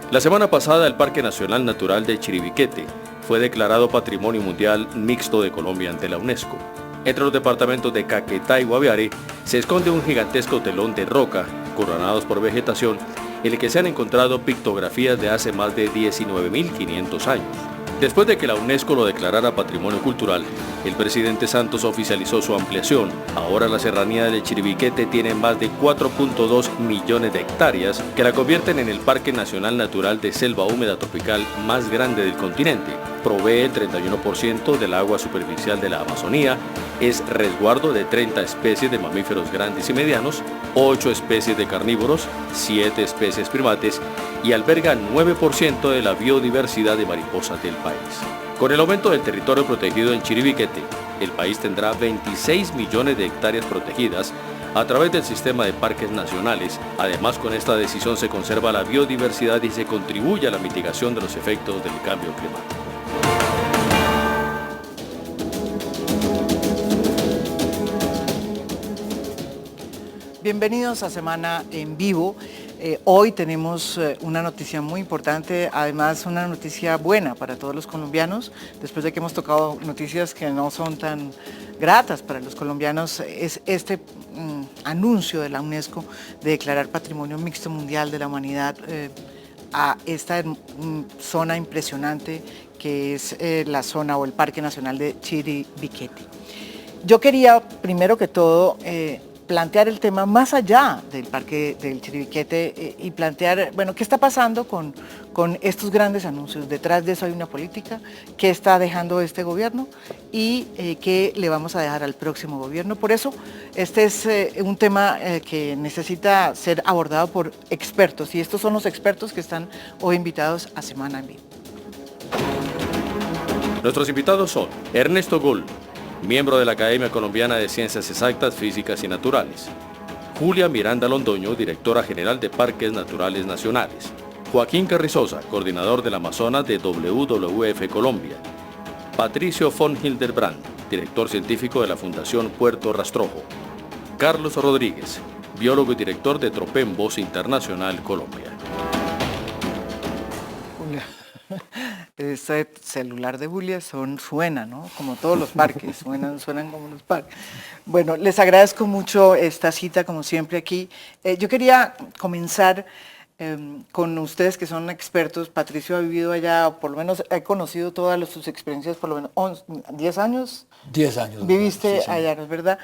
La semana pasada el Parque Nacional Natural de Chiribiquete fue declarado Patrimonio Mundial Mixto de Colombia ante la UNESCO. Entre los departamentos de Caquetá y Guaviare se esconde un gigantesco telón de roca, coronados por vegetación, en el que se han encontrado pictografías de hace más de 19.500 años. Después de que la UNESCO lo declarara Patrimonio Cultural, el presidente Santos oficializó su ampliación. Ahora la serranía de Chiribiquete tiene más de 4.2 millones de hectáreas que la convierten en el Parque Nacional Natural de Selva Húmeda Tropical más grande del continente. Provee el 31% del agua superficial de la Amazonía, es resguardo de 30 especies de mamíferos grandes y medianos, 8 especies de carnívoros, 7 especies primates y alberga 9% de la biodiversidad de mariposas del país. Con el aumento del territorio protegido en Chiribiquete, el país tendrá 26 millones de hectáreas protegidas a través del sistema de parques nacionales. Además, con esta decisión se conserva la biodiversidad y se contribuye a la mitigación de los efectos del cambio climático. Bienvenidos a Semana en Vivo. Hoy tenemos una noticia muy importante, además una noticia buena para todos los colombianos. Después de que hemos tocado noticias que no son tan gratas para los colombianos, es este anuncio de la UNESCO de declarar Patrimonio Mixto Mundial de la Humanidad a esta zona impresionante que es la zona o el Parque Nacional de Chiribiquete. Yo quería, primero que todo, plantear el tema más allá del Parque del Chiribiquete y plantear, bueno, qué está pasando con estos grandes anuncios. Detrás de eso hay una política, qué está dejando este gobierno y qué le vamos a dejar al próximo gobierno. Por eso, este es un tema que necesita ser abordado por expertos y estos son los expertos que están hoy invitados a Semana en Vivo. Nuestros invitados son Ernesto Gull, miembro de la Academia Colombiana de Ciencias Exactas, Físicas y Naturales; Julia Miranda Londoño, directora general de Parques Naturales Nacionales; Joaquín Carrizosa, coordinador del Amazonas de WWF Colombia; Patricio von Hildebrand, director científico de la Fundación Puerto Rastrojo; Carlos Rodríguez, biólogo y director de Tropem Voz Internacional Colombia. Julia. Este celular de Julia suena, ¿no? Como todos los parques, suenan como los parques. Bueno, les agradezco mucho esta cita, como siempre, aquí. Yo quería comenzar con ustedes que son expertos. Patricio ha vivido allá, o por lo menos he conocido todas sus experiencias, por lo menos 10 años. 10 años. Viviste sí, allá, ¿no es verdad?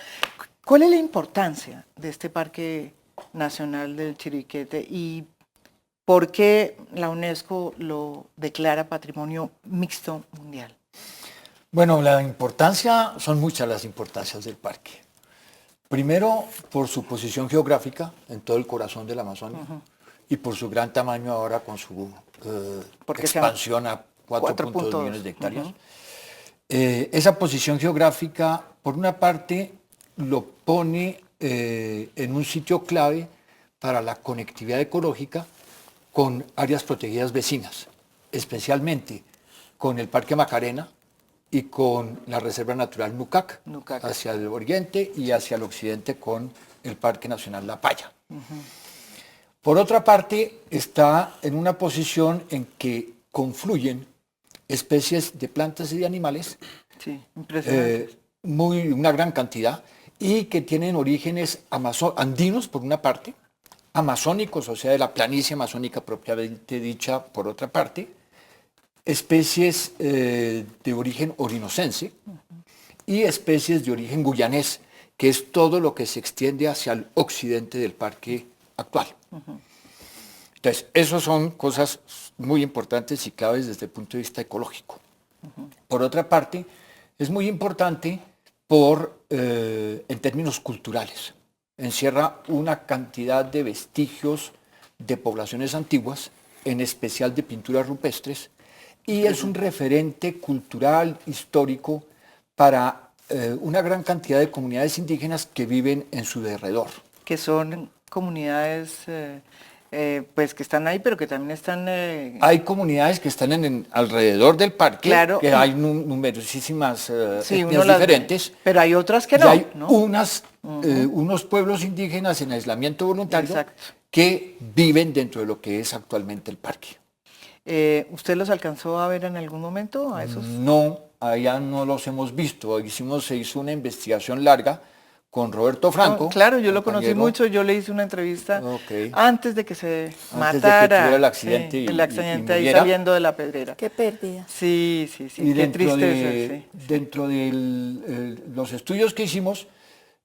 ¿Cuál es la importancia de este Parque Nacional del Chiribiquete y por qué la UNESCO lo declara Patrimonio Mixto Mundial? Bueno, son muchas las importancias del parque. Primero, por su posición geográfica en todo el corazón del Amazonia y por su gran tamaño ahora con su expansión a 4.2 millones de hectáreas. Esa posición geográfica, por una parte, lo pone en un sitio clave para la conectividad ecológica con áreas protegidas vecinas, especialmente con el Parque Macarena y con la Reserva Natural Nucac, hacia el oriente y hacia el occidente con el Parque Nacional La Paya. Por otra parte, está en una posición en que confluyen especies de plantas y de animales, una gran cantidad, y que tienen orígenes andinos por una parte, amazónicos, o sea, de la planicie amazónica propiamente dicha, por otra parte, especies de origen orinocense y especies de origen guyanés, que es todo lo que se extiende hacia el occidente del parque actual. Entonces, esas son cosas muy importantes y claves desde el punto de vista ecológico. Por otra parte, es muy importante en términos culturales. Encierra una cantidad de vestigios de poblaciones antiguas, en especial de pinturas rupestres, y es un referente cultural, histórico, para una gran cantidad de comunidades indígenas que viven en su derredor. Que son comunidades pues que están ahí, pero que también están... Hay comunidades que están alrededor del parque, Claro. que hay numerosísimas sí, etnias diferentes. pero hay otras que y no, hay ¿no? unos pueblos indígenas en aislamiento voluntario Exacto. que viven dentro de lo que es actualmente el parque. ¿Usted los alcanzó a ver en algún momento a esos? No, allá no los hemos visto. Se hizo una investigación larga con Roberto Franco. Claro, yo lo conocí compañero. mucho, yo le hice una entrevista Ok. antes de que se Antes de que matara. tuviera el accidente sí, y- el accidente y ahí muriera. saliendo de la pedrera. Qué pérdida. Sí, sí, sí, Y qué dentro tristeza. de, Sí. dentro de los estudios que hicimos,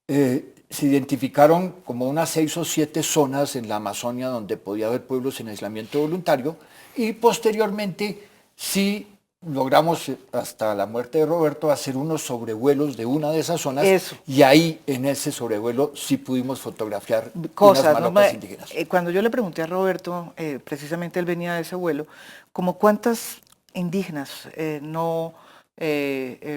se identificaron como unas 6 o 7 zonas en la Amazonia donde podía haber pueblos en aislamiento voluntario y posteriormente sí logramos, hasta la muerte de Roberto, hacer unos sobrevuelos de una de esas zonas. Eso. Y ahí en ese sobrevuelo sí pudimos fotografiar Cosas, unas ¿no? malotas indígenas. Cuando yo le pregunté a Roberto, precisamente él venía de ese vuelo, como cuántas indígenas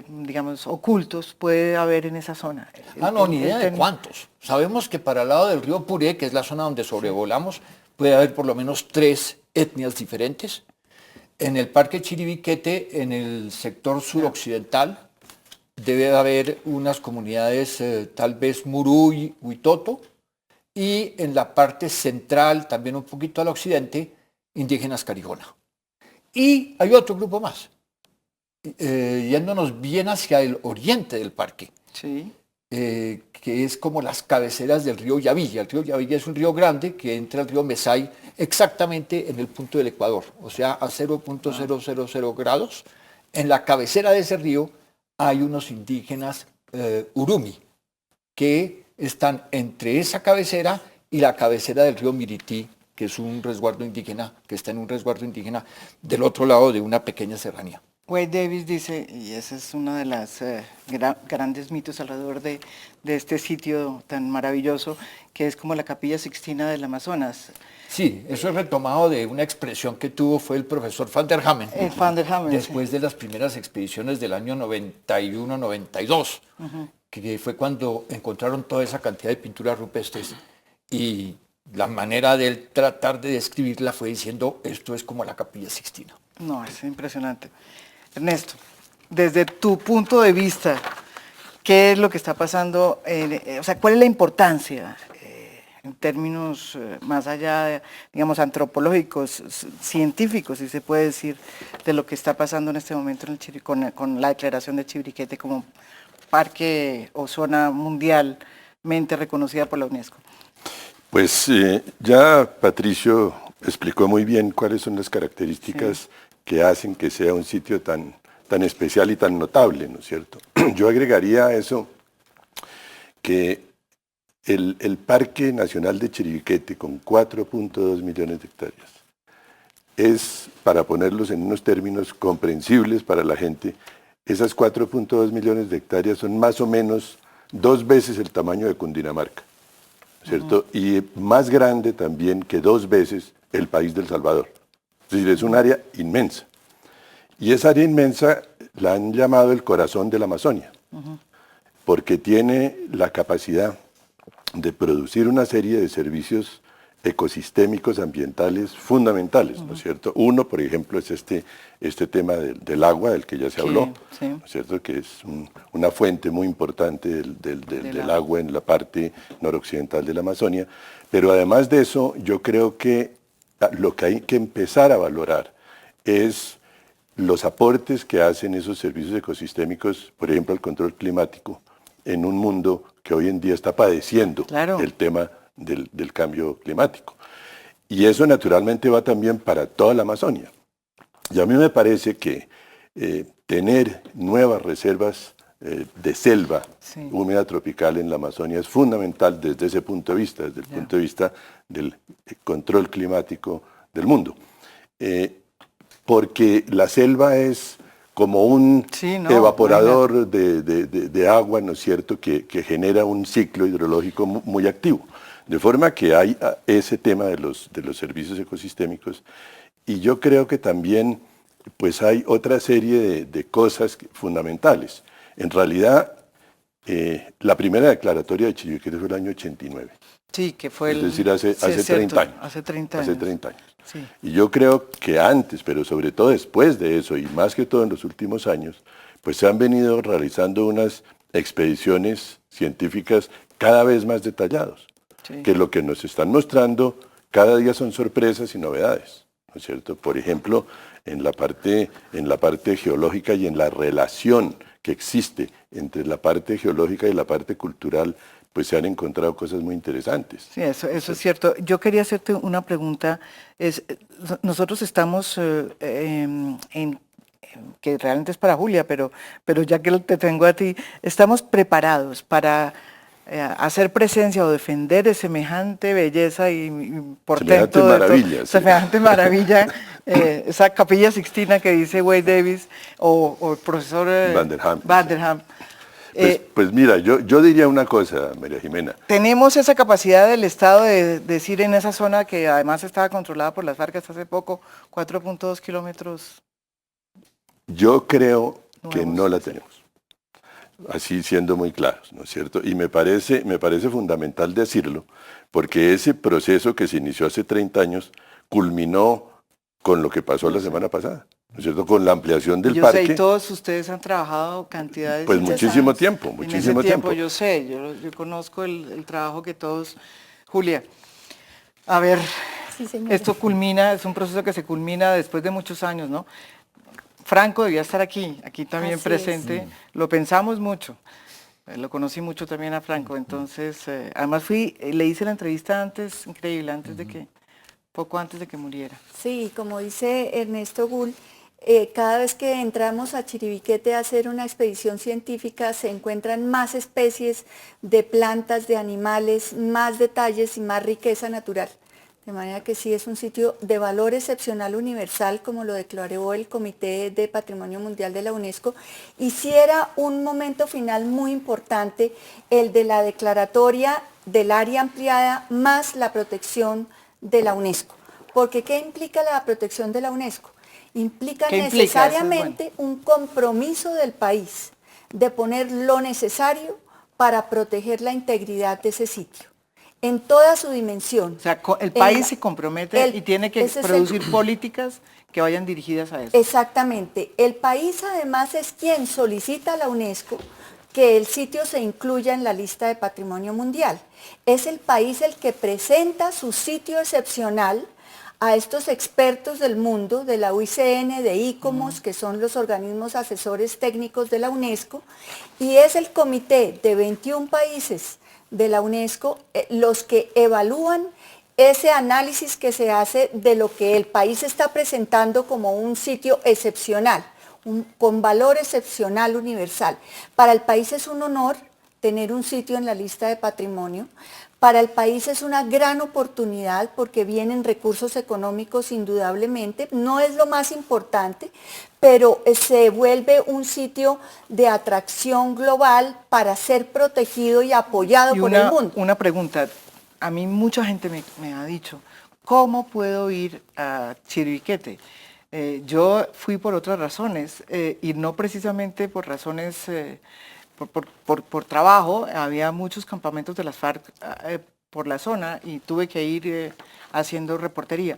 digamos, ocultos puede haber en esa zona. No, ni idea de tenía- cuántos. Sabemos que para el lado del río Puré, que es la zona donde sobrevolamos, puede haber por lo menos 3 etnias diferentes. En el Parque Chiribiquete, en el sector suroccidental, debe haber unas comunidades, tal vez Murú y Huitoto, y en la parte central, también un poquito al occidente, indígenas Carigona. Y hay otro grupo más, yéndonos bien hacia el oriente del parque, Sí. que es como las cabeceras del río Yavilla. El río Yavilla es un río grande que entra al río Mesay exactamente en el punto del Ecuador, o sea, a 0.000 grados. En la cabecera de ese río hay unos indígenas Urumi, que están entre esa cabecera y la cabecera del río Mirití, que es un resguardo indígena, que está en un resguardo indígena del otro lado de una pequeña serranía. Wade Davis dice, y ese es uno de los grandes mitos alrededor de este sitio tan maravilloso, que es como la Capilla Sixtina del Amazonas. Sí, eso es retomado de una expresión que fue el profesor Van der Hamen, Van der Hamen, después de las primeras expediciones del año 91-92, que fue cuando encontraron toda esa cantidad de pinturas rupestres, y la manera de él tratar de describirla fue diciendo, esto es como la Capilla Sixtina. No, es impresionante. Ernesto, desde tu punto de vista, ¿qué es lo que está pasando? O sea, ¿cuál es la importancia en términos más allá, digamos, antropológicos, científicos, si se puede decir, de lo que está pasando en este momento en con la declaración de Chiribiquete como parque o zona mundialmente reconocida por la UNESCO? Pues ya Patricio explicó muy bien cuáles son las características que hacen que sea un sitio tan especial y tan notable, ¿no es cierto? Yo agregaría a eso que el Parque Nacional de Chiribiquete, con 4.2 millones de hectáreas, es, para ponerlos en unos términos comprensibles para la gente, esas 4.2 millones de hectáreas son más o menos 2 veces el tamaño de Cundinamarca, ¿cierto? Y más grande también que 2 veces el país del Salvador. Es decir, es un área inmensa. Y esa área inmensa la han llamado el corazón de la Amazonia, porque tiene la capacidad de producir una serie de servicios ecosistémicos ambientales fundamentales, ¿no es cierto? Uno, por ejemplo, es este tema del agua, del que ya se habló, ¿no es cierto? Que es una fuente muy importante del agua en la parte noroccidental de la Amazonia. Pero además de eso, yo creo que lo que hay que empezar a valorar es los aportes que hacen esos servicios ecosistémicos, por ejemplo, al control climático, en un mundo que hoy en día está padeciendo el tema del cambio climático. Y eso naturalmente va también para toda la Amazonia. Y a mí me parece que tener nuevas reservas de selva húmeda tropical en la Amazonia es fundamental desde ese punto de vista, desde el punto de vista del control climático del mundo. Porque la selva es como un evaporador de agua, ¿no es cierto?, que genera un ciclo hidrológico muy activo. De forma que hay ese tema de los servicios ecosistémicos, y yo creo que también pues hay otra serie de cosas fundamentales. En realidad, la primera declaratoria de Chiribiquete fue el año 89. Sí, que fue es decir, hace sí, es 30 cierto, años. Hace 30 años. Hace 30 años. Sí. Y yo creo que antes, pero sobre todo después de eso, y más que todo en los últimos años, pues se han venido realizando unas expediciones científicas cada vez más detalladas, Sí. que lo que nos están mostrando cada día son sorpresas y novedades, ¿no es cierto? Por ejemplo, en la parte geológica y en la relación que existe entre la parte geológica y la parte cultural, pues se han encontrado cosas muy interesantes. Sí, eso es cierto. Yo quería hacerte una pregunta. Nosotros estamos que realmente es para Julia, pero ya que te tengo a ti, ¿estamos preparados para hacer presencia o defender semejante belleza y portento? Semejante maravilla. Sí. Semejante maravilla, esa Capilla Sixtina que dice Wade Davis o el profesor Vanderham. Pues mira, yo diría una cosa, María Jimena. Tenemos esa capacidad del Estado de decir en esa zona que además estaba controlada por las FARC hasta hace poco, 4.2 kilómetros. Yo creo que no la tenemos. Así siendo muy claros, ¿no es cierto? Y me parece fundamental decirlo, porque ese proceso que se inició hace 30 años culminó con lo que pasó la semana pasada, ¿no es cierto? Con la ampliación del parque. Yo sé, y todos ustedes han trabajado cantidades. Pues muchísimo tiempo. Yo sé, yo conozco el trabajo que todos. Julia, a ver, sí, señora. Esto culmina, es un proceso que se culmina después de muchos años, ¿no? Franco debía estar aquí también Así presente, lo pensamos mucho, lo conocí mucho también a Franco, entonces, además le hice la entrevista antes, increíble, poco antes de que muriera. Sí, como dice Ernesto Gull, cada vez que entramos a Chiribiquete a hacer una expedición científica se encuentran más especies de plantas, de animales, más detalles y más riqueza natural. De manera que sí es un sitio de valor excepcional universal, como lo declaró el Comité de Patrimonio Mundial de la UNESCO, y sí era un momento final muy importante el de la declaratoria del área ampliada más la protección de la UNESCO. Porque ¿qué implica la protección de la UNESCO? Implica necesariamente un compromiso del país de poner lo necesario para proteger la integridad de ese sitio, en toda su dimensión. O sea, el país se compromete y tiene que producir políticas que vayan dirigidas a eso. Exactamente. El país además es quien solicita a la UNESCO que el sitio se incluya en la lista de Patrimonio Mundial. Es el país el que presenta su sitio excepcional a estos expertos del mundo, de la UICN, de ICOMOS, que son los organismos asesores técnicos de la UNESCO, y es el comité de 21 países de la UNESCO los que evalúan ese análisis que se hace de lo que el país está presentando como un sitio excepcional, con valor excepcional universal. Para el país es un honor tener un sitio en la lista de patrimonio. Para el país es una gran oportunidad porque vienen recursos económicos indudablemente, no es lo más importante, pero se vuelve un sitio de atracción global para ser protegido y apoyado por el mundo. Una pregunta, a mí mucha gente me ha dicho, ¿cómo puedo ir a Chiribiquete? Yo fui por otras razones y no precisamente por razones... Por trabajo, había muchos campamentos de las FARC por la zona y tuve que ir haciendo reportería.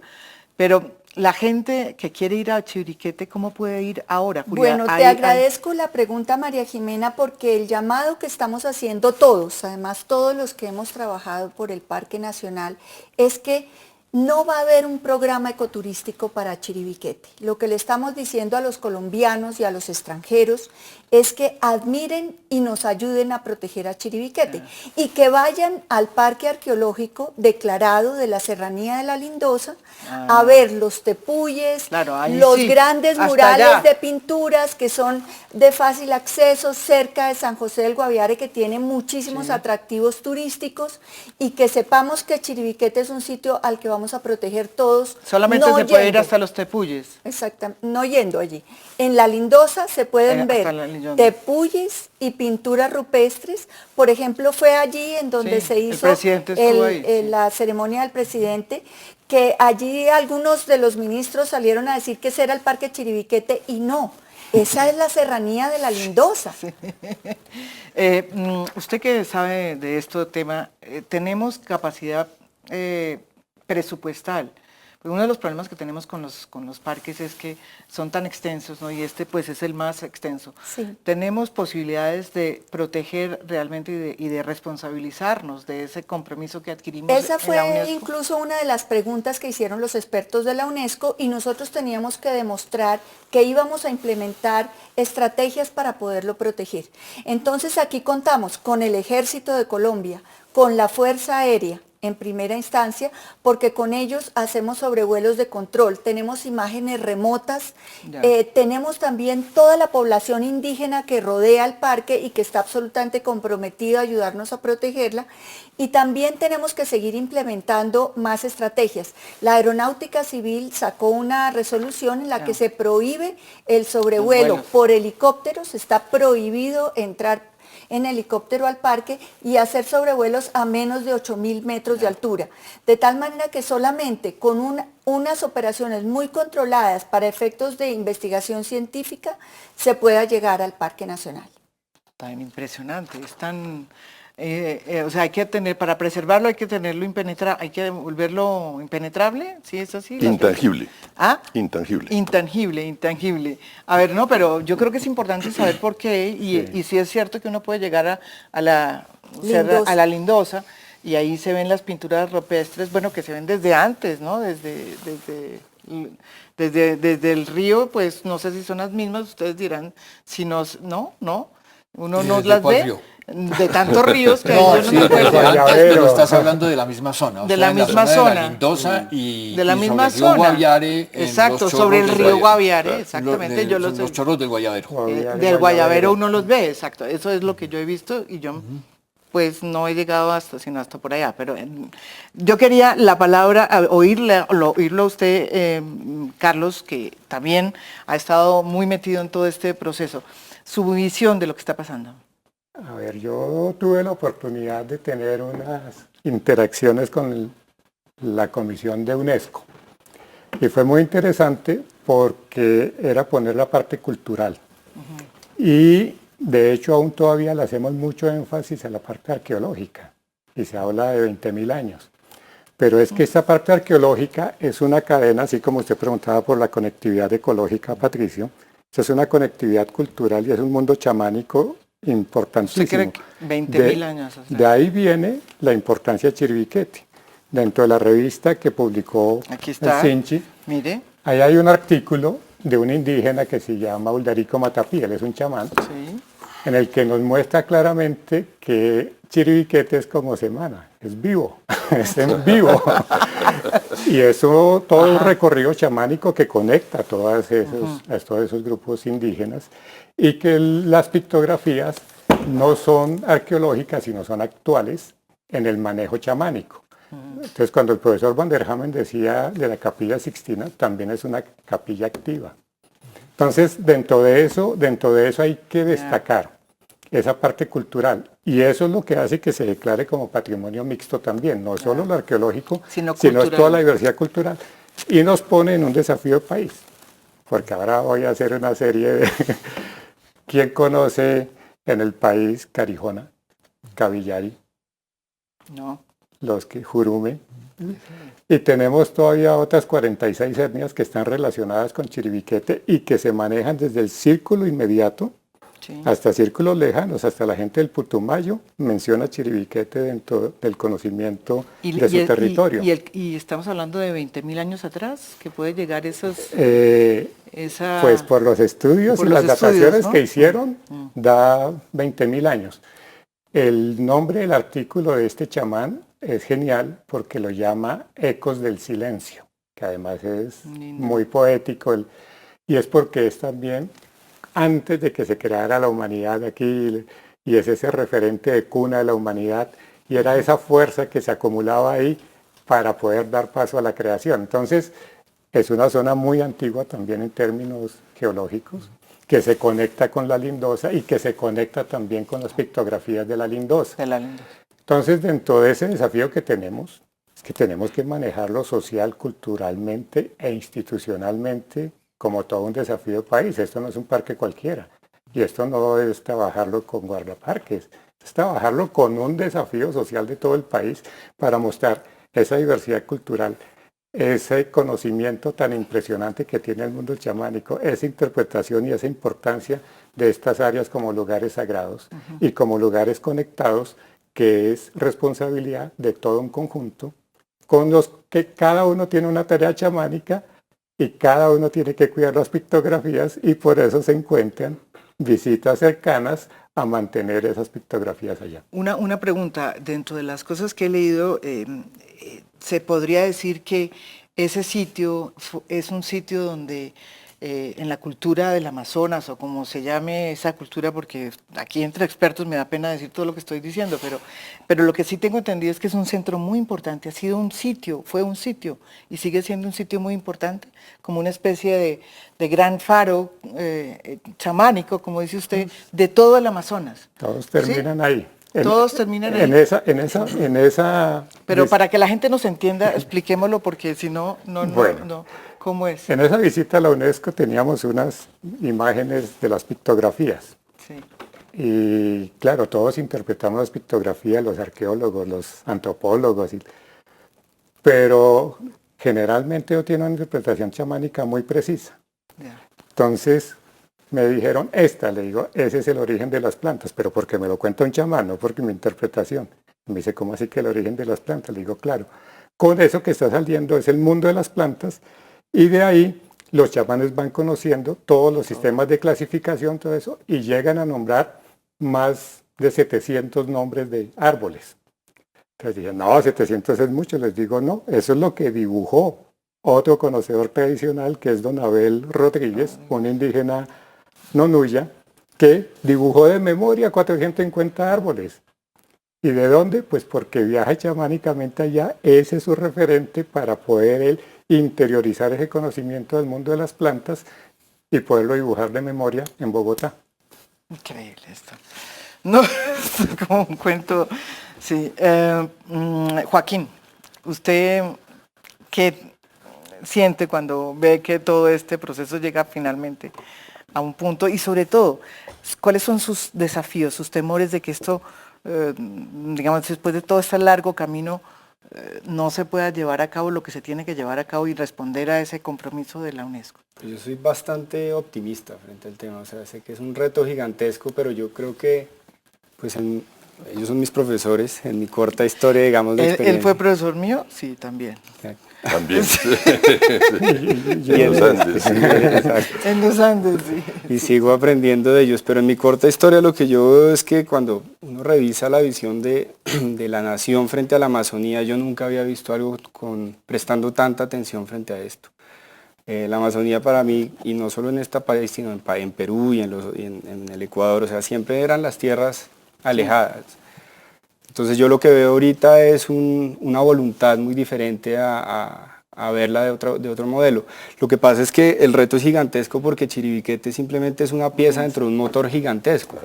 Pero la gente que quiere ir a Chiribiquete, ¿cómo puede ir ahora, Julia? Bueno, te agradezco la pregunta, María Jimena, porque el llamado que estamos haciendo todos, además todos los que hemos trabajado por el Parque Nacional, es que no va a haber un programa ecoturístico para Chiribiquete. Lo que le estamos diciendo a los colombianos y a los extranjeros es que admiren y nos ayuden a proteger a Chiribiquete y que vayan al Parque Arqueológico declarado de la Serranía de la Lindosa a ver los tepuyes, los grandes murales de pinturas que son de fácil acceso cerca de San José del Guaviare, que tiene muchísimos atractivos turísticos, y que sepamos que Chiribiquete es un sitio al que vamos a proteger todos. Solamente se puede ir hasta los tepuyes. Exactamente, no yendo allí. En la Lindosa se pueden ver tepuyes y pinturas rupestres. Por ejemplo, fue allí en donde se hizo la ceremonia del presidente, que allí algunos de los ministros salieron a decir que ese era el Parque Chiribiquete, y no. Esa es la serranía de la Lindosa. Usted que sabe de este tema, ¿tenemos capacidad presupuestal? Uno de los problemas que tenemos con los parques es que son tan extensos, ¿no? Y este pues es el más extenso. Sí. ¿Tenemos posibilidades de proteger realmente y de responsabilizarnos de ese compromiso que adquirimos Esa en la fue UNESCO? incluso una de las preguntas que hicieron los expertos de la UNESCO y nosotros teníamos que demostrar que íbamos a implementar estrategias para poderlo proteger. Entonces aquí contamos con el Ejército de Colombia, con la Fuerza Aérea, en primera instancia, porque con ellos hacemos sobrevuelos de control, tenemos imágenes remotas, tenemos también toda la población indígena que rodea el parque y que está absolutamente comprometida a ayudarnos a protegerla, y también tenemos que seguir implementando más estrategias. La Aeronáutica Civil sacó una resolución en la que se prohíbe el sobrevuelo por helicópteros, está prohibido entrar en helicóptero al parque y hacer sobrevuelos a menos de 8.000 metros de altura, de tal manera que solamente con unas operaciones muy controladas para efectos de investigación científica se pueda llegar al Parque Nacional. Tan impresionante, es tan... o sea, hay que tener, para preservarlo hay que tenerlo impenetrable, hay que volverlo impenetrable, ¿sí es así? Intangible. ¿Ah? Intangible. Intangible. A ver, no, pero yo creo que es importante saber por qué y si es cierto que uno puede llegar a la Lindosa y ahí se ven las pinturas rupestres, bueno, que se ven desde antes, ¿no? Desde el río, pues no sé si son las mismas, ustedes dirán, si no, uno no las ve. De tantos ríos que no, yo sí, no me desde acuerdo. antes, pero estás hablando de la misma zona. De la misma zona. De la Lindosa y de la misma sobre el río zona. Guaviare. Exacto, sobre el río Guaviare, exactamente. Los chorros del Guayabero. Del Guayabero uno los ve, exacto. Eso es lo que yo he visto y yo pues no he llegado sino hasta por allá. Pero yo quería la palabra, oírlo a usted, Carlos, que también ha estado muy metido en todo este proceso. Su visión de lo que está pasando. A ver, yo tuve la oportunidad de tener unas interacciones con la Comisión de UNESCO y fue muy interesante porque era poner la parte cultural y de hecho aún todavía le hacemos mucho énfasis a la parte arqueológica y se habla de 20.000 años. Pero es que esta parte arqueológica es una cadena, así como usted preguntaba por la conectividad ecológica, Patricio, es una conectividad cultural y es un mundo chamánico importantísimo. ¿Usted cree que 20.000 años? O sea. De ahí viene la importancia de Chiribiquete. Dentro de la revista que publicó el Sinchi, mire, ahí hay un artículo de un indígena que se llama Uldarico Matapí, él es un chamán, en el que nos muestra claramente que Chiribiquete es como semana, es vivo, es en vivo. Y eso, todo un recorrido chamánico que conecta a todos esos grupos indígenas y que las pictografías no son arqueológicas, sino son actuales en el manejo chamánico. Entonces, cuando el profesor Van der Hamen decía de la Capilla Sixtina, también es una capilla activa. Entonces, dentro de eso hay que destacar esa parte cultural. Y eso es lo que hace que se declare como patrimonio mixto también, no solo lo arqueológico, sino es toda la diversidad cultural. Y nos pone en un desafío de país, porque ahora voy a hacer una serie de... ¿Quién conoce en el país Carijona, Cavillari? No. Los que Jurume. Y tenemos todavía otras 46 etnias que están relacionadas con Chiribiquete y que se manejan desde el círculo inmediato hasta círculos lejanos, hasta la gente del Putumayo menciona Chiribiquete dentro del conocimiento de su territorio. Y estamos hablando de 20.000 años atrás, que puede llegar esos... Pues por los estudios y las dataciones, ¿no?, que hicieron, da 20.000 años. El nombre del artículo de este chamán es genial porque lo llama Ecos del Silencio, que además es muy poético, y es porque es también antes de que se creara la humanidad aquí, y es ese referente de cuna de la humanidad, y era esa fuerza que se acumulaba ahí para poder dar paso a la creación. Entonces, es una zona muy antigua también en términos geológicos, que se conecta con la Lindosa y que se conecta también con las pictografías de la Lindosa. Entonces, dentro de ese desafío que tenemos, es que tenemos que manejarlo social, culturalmente e institucionalmente como todo un desafío de país. Esto no es un parque cualquiera. Y esto no es trabajarlo con guardaparques, es trabajarlo con un desafío social de todo el país para mostrar esa diversidad cultural, ese conocimiento tan impresionante que tiene el mundo chamánico, esa interpretación y esa importancia de estas áreas como lugares sagrados y como lugares conectados, que es responsabilidad de todo un conjunto, con los que cada uno tiene una tarea chamánica y cada uno tiene que cuidar las pictografías, y por eso se encuentran visitas cercanas a mantener esas pictografías allá. Una pregunta, dentro de las cosas que he leído, se podría decir que ese sitio es un sitio donde en la cultura del Amazonas, o como se llame esa cultura, porque aquí entre expertos me da pena decir todo lo que estoy diciendo, pero lo que sí tengo entendido es que es un centro muy importante, ha sido un sitio, fue un sitio y sigue siendo un sitio muy importante, como una especie de gran faro chamánico, como dice usted, de todo el Amazonas. Todos terminan ahí. Todos terminan ahí. En esa. Pero para que la gente nos entienda, expliquémoslo, porque si no, no. ¿Cómo es? En esa visita a la UNESCO teníamos unas imágenes de las pictografías. Sí. Y claro, todos interpretamos las pictografías, los arqueólogos, los antropólogos, pero generalmente yo tiene una interpretación chamánica muy precisa. Yeah. Entonces me dijeron, le digo, ese es el origen de las plantas, pero porque me lo cuenta un chamán, no porque mi interpretación. Me dice, ¿cómo así que el origen de las plantas? Le digo, claro, con eso que está saliendo es el mundo de las plantas, y de ahí los chamanes van conociendo todos los sistemas de clasificación, todo eso, y llegan a nombrar más de 700 nombres de árboles. Entonces dije, no, 700 es mucho. Les digo, no, eso es lo que dibujó otro conocedor tradicional, que es don Abel Rodríguez, un indígena nonuya, que dibujó de memoria 450 árboles. ¿Y de dónde? Pues porque viaja chamánicamente allá, ese es su referente para poder él interiorizar ese conocimiento del mundo de las plantas y poderlo dibujar de memoria en Bogotá. Increíble esto. No, es como un cuento. Sí. Joaquín, ¿usted qué siente cuando ve que todo este proceso llega finalmente a un punto? Y sobre todo, ¿cuáles son sus desafíos, sus temores de que esto, digamos, después de todo este largo camino, no se pueda llevar a cabo lo que se tiene que llevar a cabo y responder a ese compromiso de la UNESCO? Yo soy bastante optimista frente al tema, o sea, sé que es un reto gigantesco, pero yo creo que, pues, ellos son mis profesores, en mi corta historia, digamos, de experiencia. ¿Él fue profesor mío? Sí, también. También. Y en los Andes. En los Andes, sí. Y sigo aprendiendo de ellos, pero en mi corta historia lo que yo veo es que cuando uno revisa la visión de la nación frente a la Amazonía, yo nunca había visto algo prestando tanta atención frente a esto. La Amazonía para mí, y no solo en este país, sino en Perú y en el Ecuador, o sea, siempre eran las tierras alejadas. Entonces yo lo que veo ahorita es una voluntad muy diferente a verla de otro modelo. Lo que pasa es que el reto es gigantesco porque Chiribiquete simplemente es una pieza dentro de un motor gigantesco.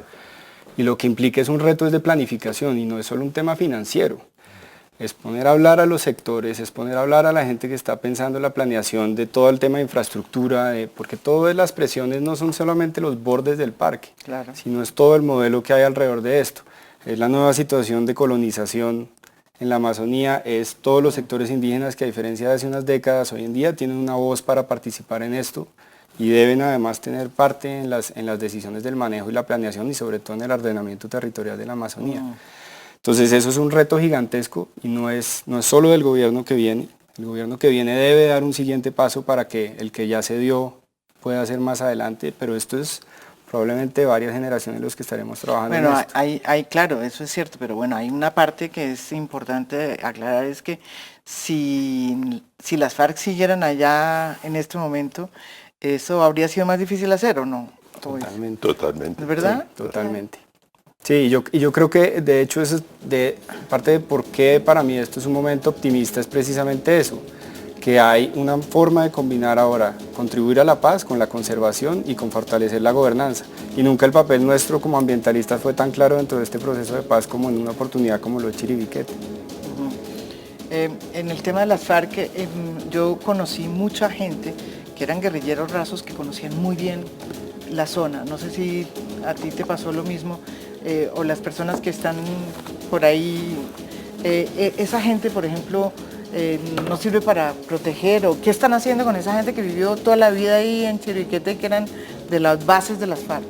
Y lo que implica es un reto de planificación y no es solo un tema financiero. Es poner a hablar a los sectores, es poner a hablar a la gente que está pensando en la planeación de todo el tema de infraestructura, porque todas las presiones no son solamente los bordes del parque, Claro. sino es todo el modelo que hay alrededor de esto. Es la nueva situación de colonización en la Amazonía, es todos los sectores indígenas que a diferencia de hace unas décadas, hoy en día tienen una voz para participar en esto y deben además tener parte en las decisiones del manejo y la planeación y sobre todo en el ordenamiento territorial de la Amazonía. Entonces eso es un reto gigantesco y no es solo del gobierno que viene. El gobierno que viene debe dar un siguiente paso para que el que ya se dio pueda hacer más adelante, pero esto es probablemente varias generaciones los que estaremos trabajando en esto. Hay, claro, eso es cierto, pero bueno, hay una parte que es importante aclarar, es que si las FARC siguieran allá en este momento, ¿eso habría sido más difícil hacer o no? Totalmente. ¿Es verdad? Sí, totalmente. Sí, y yo creo que de hecho eso es parte de por qué para mí esto es un momento optimista, es precisamente eso, que hay una forma de combinar ahora, contribuir a la paz con la conservación y con fortalecer la gobernanza. Y nunca el papel nuestro como ambientalistas fue tan claro dentro de este proceso de paz como en una oportunidad como lo de Chiribiquete. En el tema de las FARC, yo conocí mucha gente que eran guerrilleros rasos que conocían muy bien la zona. No sé si a ti te pasó lo mismo, o las personas que están por ahí, esa gente, por ejemplo, no sirve para proteger, o qué están haciendo con esa gente que vivió toda la vida ahí en Chiribiquete, que eran de las bases de las FARC.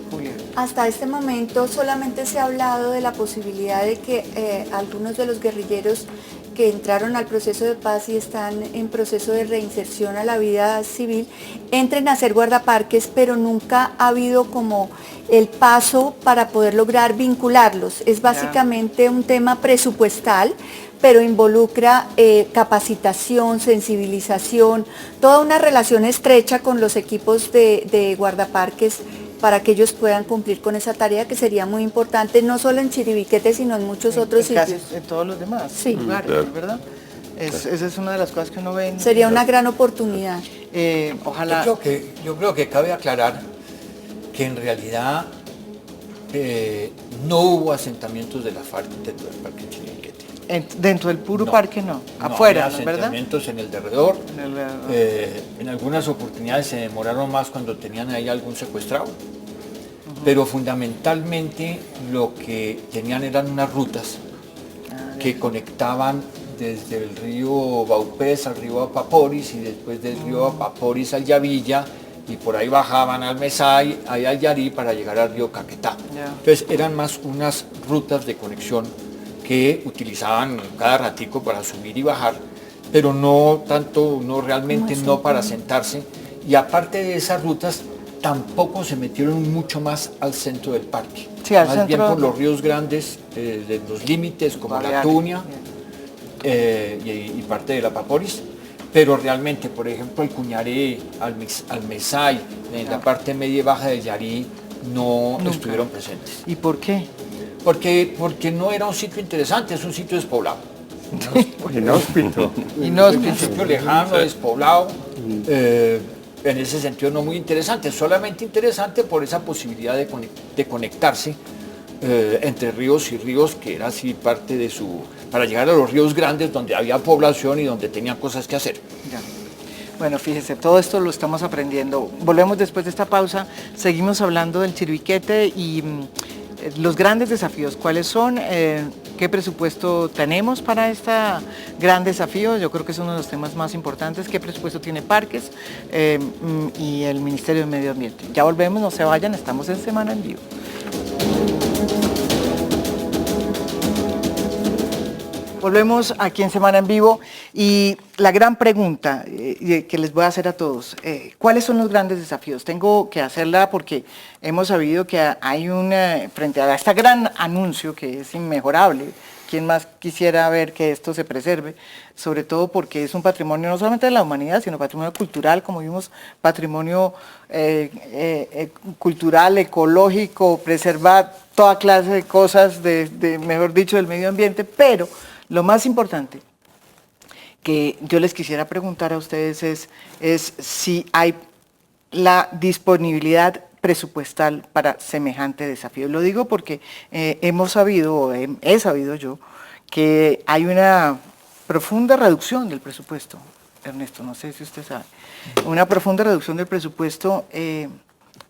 Julia. Hasta este momento solamente se ha hablado de la posibilidad de que algunos de los guerrilleros que entraron al proceso de paz y están en proceso de reinserción a la vida civil entren a ser guardaparques, pero nunca ha habido como el paso para poder lograr vincularlos. Es básicamente un tema presupuestal, pero involucra capacitación, sensibilización, toda una relación estrecha con los equipos de guardaparques para que ellos puedan cumplir con esa tarea que sería muy importante, no solo en Chiribiquete, sino en muchos otros sitios. Casi en todos los demás lugares, claro. ¿verdad? Esa es una de las cosas que uno ve. Sería una gran oportunidad. Ojalá. Yo creo que cabe aclarar que en realidad no hubo asentamientos de la FARC dentro del Parque Chiribiquete. Dentro del puro No. parque no, No, afuera, había ¿no es verdad? asentamientos en el derredor. En el- En algunas oportunidades se demoraron más cuando tenían ahí algún secuestrado. Pero fundamentalmente lo que tenían eran unas rutas que conectaban desde el río Baupés al río Apaporis y después del río Apaporis al Yavilla, y por ahí bajaban al Mesay, ahí al Yarí para llegar al río Caquetá. Ya. Entonces eran más unas rutas de conexión que utilizaban cada ratico para subir y bajar, pero no tanto, no realmente no para sentarse. Y aparte de esas rutas, tampoco se metieron mucho más al centro del parque. Sí, al más centro. bien por los ríos grandes, de los límites como la Baleares. Tunia y parte de la Paporis. Pero realmente, por ejemplo, el Cuñaré, al Mesay, en la parte media y baja del Yarí, no Nunca. estuvieron presentes. ¿Y por qué? Porque no era un sitio interesante, es un sitio despoblado. Inhóspito. Es un sitio lejano, despoblado, en ese sentido no muy interesante, solamente interesante por esa posibilidad de conectarse entre ríos y ríos, que era así parte de su... para llegar a los ríos grandes donde había población y donde tenían cosas que hacer. Ya. Bueno, fíjese, todo esto lo estamos aprendiendo. Volvemos después de esta pausa, seguimos hablando del Chiribiquete y los grandes desafíos. ¿Cuáles son? ¿Qué presupuesto tenemos para este gran desafío? Yo creo que es uno de los temas más importantes. ¿Qué presupuesto tiene Parques y el Ministerio de Medio Ambiente? Ya volvemos, no se vayan, estamos en Semana en Vivo. Volvemos aquí en Semana en Vivo y la gran pregunta que les voy a hacer a todos, ¿cuáles son los grandes desafíos? Tengo que hacerla porque hemos sabido que hay frente a este gran anuncio que es inmejorable, ¿quién más quisiera ver que esto se preserve? Sobre todo porque es un patrimonio no solamente de la humanidad, sino patrimonio cultural, como vimos, patrimonio cultural, ecológico, preservar toda clase de cosas, mejor dicho, del medio ambiente, pero lo más importante que yo les quisiera preguntar a ustedes es si hay la disponibilidad presupuestal para semejante desafío. Lo digo porque he sabido yo, que hay una profunda reducción del presupuesto. Ernesto, no sé si usted sabe, una profunda reducción del presupuesto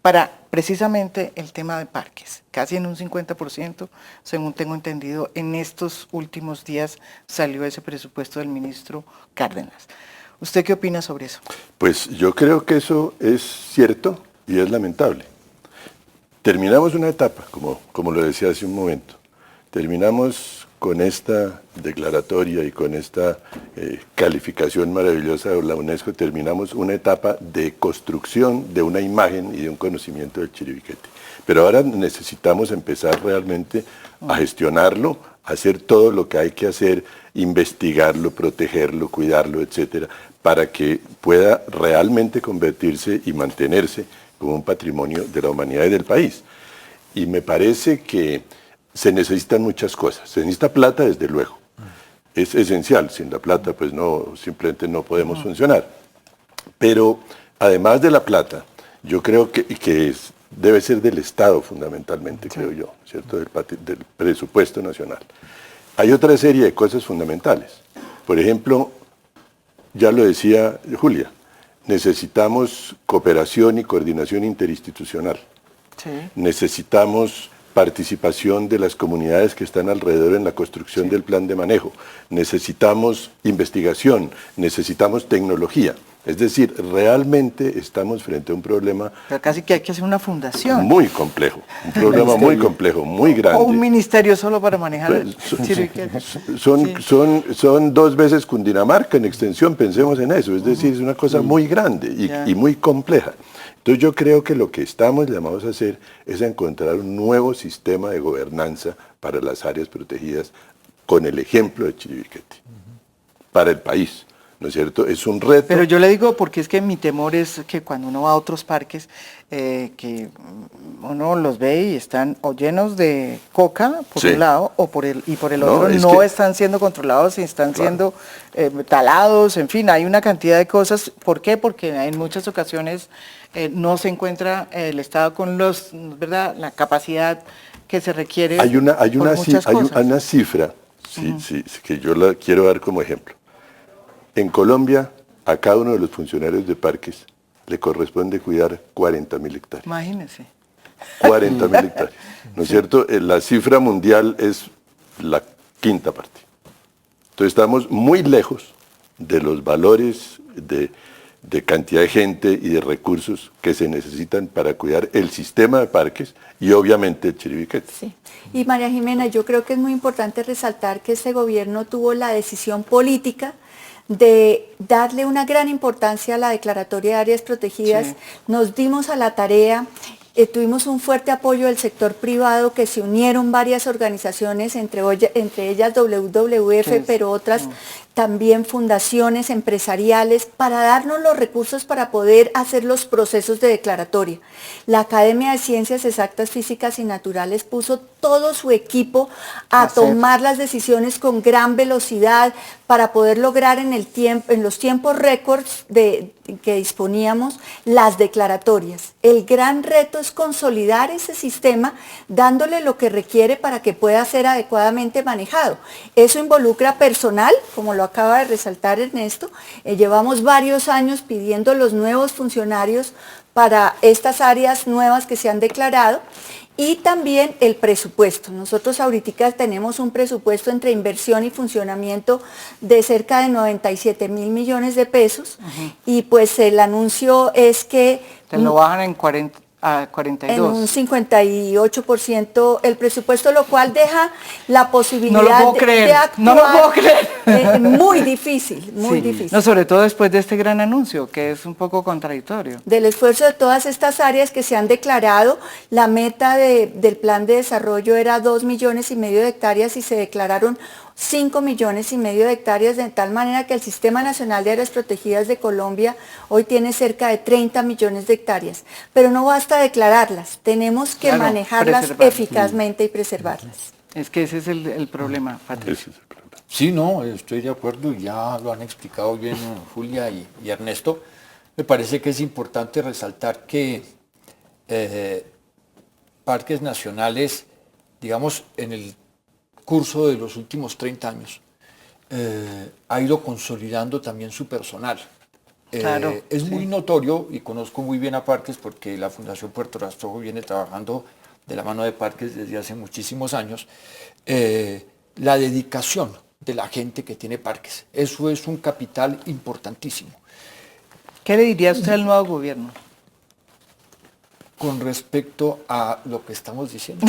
para precisamente el tema de parques, casi en un 50%, según tengo entendido, en estos últimos días salió ese presupuesto del ministro Cárdenas. ¿Usted qué opina sobre eso? Pues yo creo que eso es cierto y es lamentable. Terminamos una etapa, como lo decía hace un momento, terminamos con esta declaratoria y con esta calificación maravillosa de la UNESCO, terminamos una etapa de construcción de una imagen y de un conocimiento del Chiribiquete. Pero ahora necesitamos empezar realmente a gestionarlo, a hacer todo lo que hay que hacer, investigarlo, protegerlo, cuidarlo, etcétera, para que pueda realmente convertirse y mantenerse como un patrimonio de la humanidad y del país. Y me parece que se necesitan muchas cosas. Se necesita plata, desde luego. Es esencial. Sin la plata, pues no, simplemente no podemos funcionar. Pero además de la plata, yo creo que debe ser del Estado fundamentalmente, creo yo, ¿cierto? Del presupuesto nacional. Hay otra serie de cosas fundamentales. Por ejemplo, ya lo decía Julia, necesitamos cooperación y coordinación interinstitucional. Sí. Necesitamos participación de las comunidades que están alrededor en la construcción del plan de manejo. Necesitamos investigación, necesitamos tecnología. Es decir, realmente estamos frente a un problema Pero casi que hay que hacer una fundación. muy complejo, un problema muy complejo, muy grande. O un ministerio solo para manejar el Pues, chiribiquete. son 2 veces Cundinamarca en extensión, pensemos en eso, es decir, es una cosa muy grande Ya. y muy compleja. Entonces yo creo que lo que estamos llamados a hacer es a encontrar un nuevo sistema de gobernanza para las áreas protegidas con el ejemplo de Chiribiquete, para el país, ¿no es cierto? Es un reto. Pero yo le digo porque es que mi temor es que cuando uno va a otros parques, que uno los ve y están o llenos de coca por Sí. un lado y por el No, otro es no que- están siendo controlados y están Claro. siendo talados, en fin, hay una cantidad de cosas. ¿Por qué? Porque en muchas ocasiones no se encuentra el Estado con ¿verdad? La capacidad que se requiere Hay una por muchas cosas. cifra sí, que yo la quiero dar como ejemplo. En Colombia, a cada uno de los funcionarios de parques le corresponde cuidar 40.000 hectáreas. Imagínense. 40.000 hectáreas. ¿No es cierto? La cifra mundial es la 5ª parte. Entonces estamos muy lejos de los valores de cantidad de gente y de recursos que se necesitan para cuidar el sistema de parques y obviamente el Chiribiquete. Sí. Y María Jimena, yo creo que es muy importante resaltar que este gobierno tuvo la decisión política de darle una gran importancia a la declaratoria de áreas protegidas. Sí. Nos dimos a la tarea, tuvimos un fuerte apoyo del sector privado, que se unieron varias organizaciones, entre ellas WWF, Sí. pero otras también fundaciones empresariales, para darnos los recursos para poder hacer los procesos de declaratoria. La Academia de Ciencias Exactas, Físicas y Naturales puso todo su equipo a tomar las decisiones con gran velocidad para poder lograr en los tiempos récords que disponíamos las declaratorias. El gran reto es consolidar ese sistema dándole lo que requiere para que pueda ser adecuadamente manejado. Eso involucra personal, como lo acaba de resaltar Ernesto. Llevamos varios años pidiendo los nuevos funcionarios para estas áreas nuevas que se han declarado. Y también el presupuesto. Nosotros ahorita tenemos un presupuesto entre inversión y funcionamiento de cerca de 97.000 millones de pesos. Y pues el anuncio es que Te lo bajan en 40 a 42. en un 58% el presupuesto, lo cual deja la posibilidad No lo puedo creer, de actuar. no lo puedo creer. Muy difícil, muy Sí. difícil. No, sobre todo después de este gran anuncio, que es un poco contradictorio. Del esfuerzo de todas estas áreas que se han declarado, la meta del plan de desarrollo era 2,5 millones de hectáreas y se declararon 5,5 millones de hectáreas, de tal manera que el Sistema Nacional de Áreas Protegidas de Colombia hoy tiene cerca de 30 millones de hectáreas. Pero no basta declararlas, tenemos que Claro, manejarlas preservarlas. eficazmente y preservarlas. Es que ese es el problema, Patricia. Ese es el problema. Sí, no, estoy de acuerdo y ya lo han explicado bien Julia y Ernesto. Me parece que es importante resaltar que parques nacionales, digamos, en el curso de los últimos 30 años, ha ido consolidando también su personal. Claro, Es muy notorio, y conozco muy bien a Parques porque la Fundación Puerto Rastrojo viene trabajando de la mano de Parques desde hace muchísimos años, la dedicación de la gente que tiene parques. Eso es un capital importantísimo. ¿Qué le diría usted al nuevo gobierno? Con respecto a lo que estamos diciendo.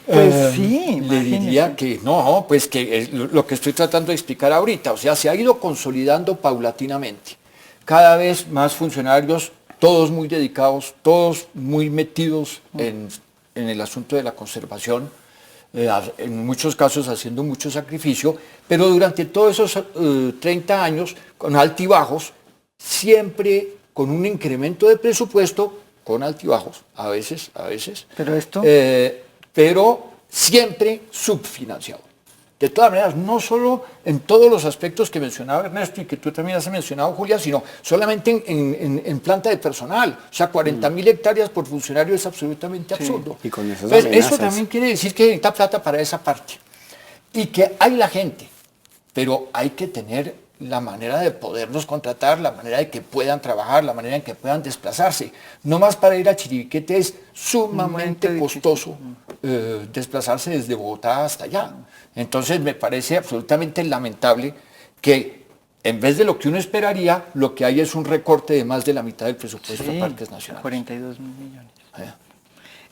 Pues sí, Le diría imagínese. que no, pues que es lo que estoy tratando de explicar ahorita, o sea, se ha ido consolidando paulatinamente. Cada vez más funcionarios, todos muy dedicados, todos muy metidos en el asunto de la conservación, en muchos casos haciendo mucho sacrificio, pero durante todos esos 30 años, con altibajos, siempre con un incremento de presupuesto, con altibajos, a veces, Pero esto... pero siempre subfinanciado. De todas maneras, no solo en todos los aspectos que mencionaba Ernesto y que tú también has mencionado, Julia, sino solamente en planta de personal. O sea, 40.000 hectáreas por funcionario es absolutamente absurdo. Y con esas Entonces, eso amenazas. también quiere decir que necesita plata para esa parte. Y que hay la gente, pero hay que tener la manera de poderlos contratar, la manera de que puedan trabajar, la manera en que puedan desplazarse. No más para ir a Chiribiquete es sumamente costoso desplazarse desde Bogotá hasta allá. Entonces me parece absolutamente lamentable que en vez de lo que uno esperaría, lo que hay es un recorte de más de la mitad del presupuesto de parques nacionales. 42 millones.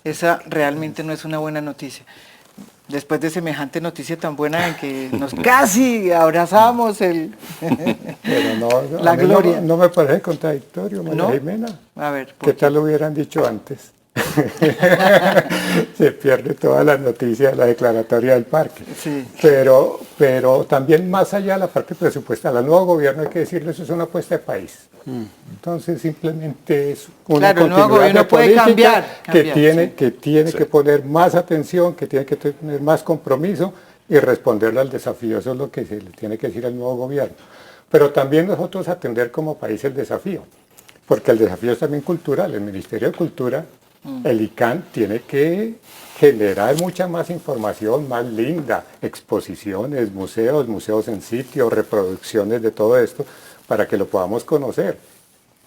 Esa realmente no es una buena noticia. Después de semejante noticia tan buena en que nos casi abrazamos Pero la gloria. No me parece contradictorio, María Jimena. A ver, ¿qué tal lo hubieran dicho antes? Se pierde toda la noticia de la declaratoria del parque. Sí. Pero también más allá de la parte presupuestal, al nuevo gobierno hay que decirle eso es una apuesta de país. Entonces simplemente es una Claro, el nuevo continuidad gobierno de puede política cambiar, que tiene que poner más atención, que tiene que tener más compromiso y responderle al desafío. Eso es lo que se le tiene que decir al nuevo gobierno. Pero también nosotros atender como país el desafío, porque el desafío es también cultural. El Ministerio de Cultura, el ICANN, tiene que generar mucha más información, más linda, exposiciones, museos en sitio, reproducciones de todo esto, para que lo podamos conocer.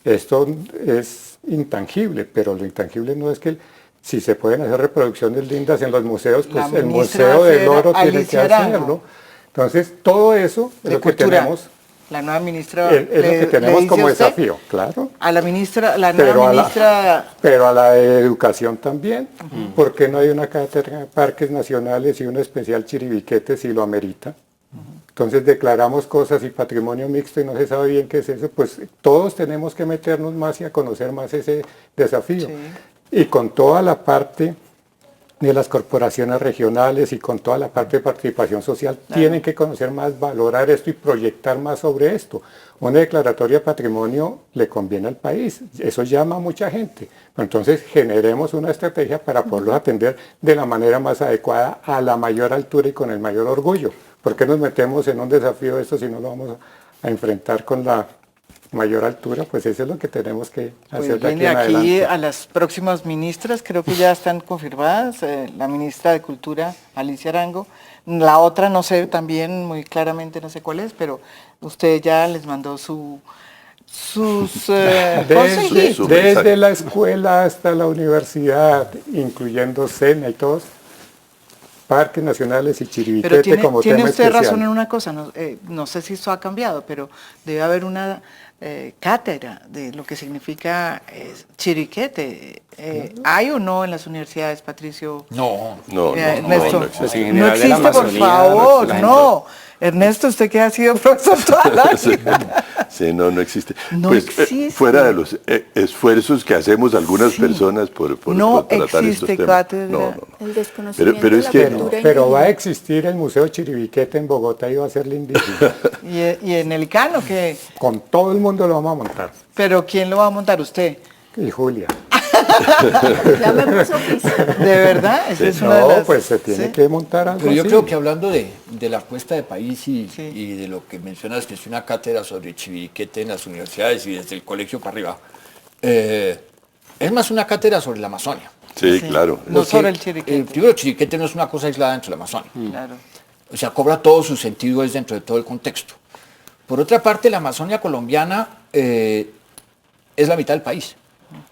Esto es intangible, pero lo intangible no es que si se pueden hacer reproducciones lindas en los museos, pues el Museo del Oro tiene que hacerlo. Entonces, todo eso es lo que tenemos. La nueva ministra Es lo que tenemos como desafío, claro. A la ministra, la nueva ministra... Pero a la de Educación también. ¿Por qué no hay una cátedra de parques nacionales y una especial Chiribiquete si lo amerita? Entonces declaramos cosas y patrimonio mixto y no se sabe bien qué es eso, pues todos tenemos que meternos más y a conocer más ese desafío. Sí. Y con toda la parte de las corporaciones regionales y con toda la parte de participación social, tienen que conocer más, valorar esto y proyectar más sobre esto. Una declaratoria de patrimonio le conviene al país, eso llama a mucha gente. Entonces generemos una estrategia para poderlo atender de la manera más adecuada, a la mayor altura y con el mayor orgullo. ¿Por qué nos metemos en un desafío de esto si no lo vamos a enfrentar con la mayor altura? Pues eso es lo que tenemos que hacer de aquí en adelante. Aquí a las próximas ministras, creo que ya están confirmadas, la ministra de Cultura, Alicia Arango, la otra no sé también muy claramente, no sé cuál es, pero usted ya les mandó sus desde la escuela hasta la universidad, incluyendo SENA y todos, parques nacionales y Chiribiquete como tema especial. Tiene usted razón en una cosa, no sé si esto ha cambiado, pero debe haber una cátedra de lo que significa Chiribiquete. ¿Hay o no en las universidades, Patricio? No, Ernesto, no existe. No existe, por favor, no. Ernesto, usted que ha sido profesor toda la vida. Sí, no existe. No pues, existe. Fuera de los esfuerzos que hacemos algunas personas por tratar estos temas. Cátedra. El desconocimiento Pero de es la que cultura Pero va a indígena. existir el Museo Chiribiquete en Bogotá y va a ser lindísimo. ¿Y en el ICANN o qué? Con todo el mundo lo vamos a montar. ¿Pero quién lo va a montar? ¿Usted? Y Julia. Ya me puso oficio. ¿De verdad? Esa es una de No, las- pues se tiene ¿sí? que montar algo Pero yo así. creo que hablando de la apuesta de país y de lo que mencionas, que es una cátedra sobre Chiribiquete en las universidades y desde el colegio para arriba, es más una cátedra sobre la Amazonia. Sí, claro. No Porque sobre el Chiribiquete. Primero, Chiribiquete no es una cosa aislada dentro de la Amazonia. Claro. O sea, cobra todo su sentido es dentro de todo el contexto. Por otra parte, la Amazonia colombiana es la mitad del país.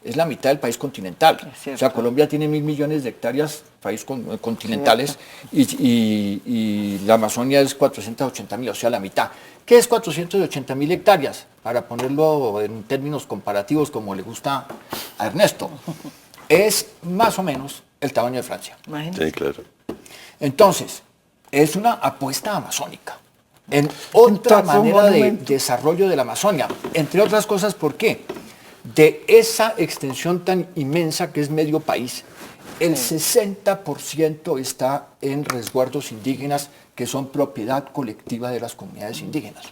Es la mitad del país continental. Es O sea, Colombia tiene 1.000 millones de hectáreas, país continentales, y la Amazonia es 480.000, o sea, la mitad. ¿Qué es 480.000 hectáreas? Para ponerlo en términos comparativos, como le gusta a Ernesto, es más o menos el tamaño de Francia. Imagínate. Sí, claro. Entonces, es una apuesta amazónica en otra Entonces, manera de monumento. desarrollo de la Amazonia. Entre otras cosas, ¿por qué? De esa extensión tan inmensa que es medio país, el 60% está en resguardos indígenas que son propiedad colectiva de las comunidades indígenas.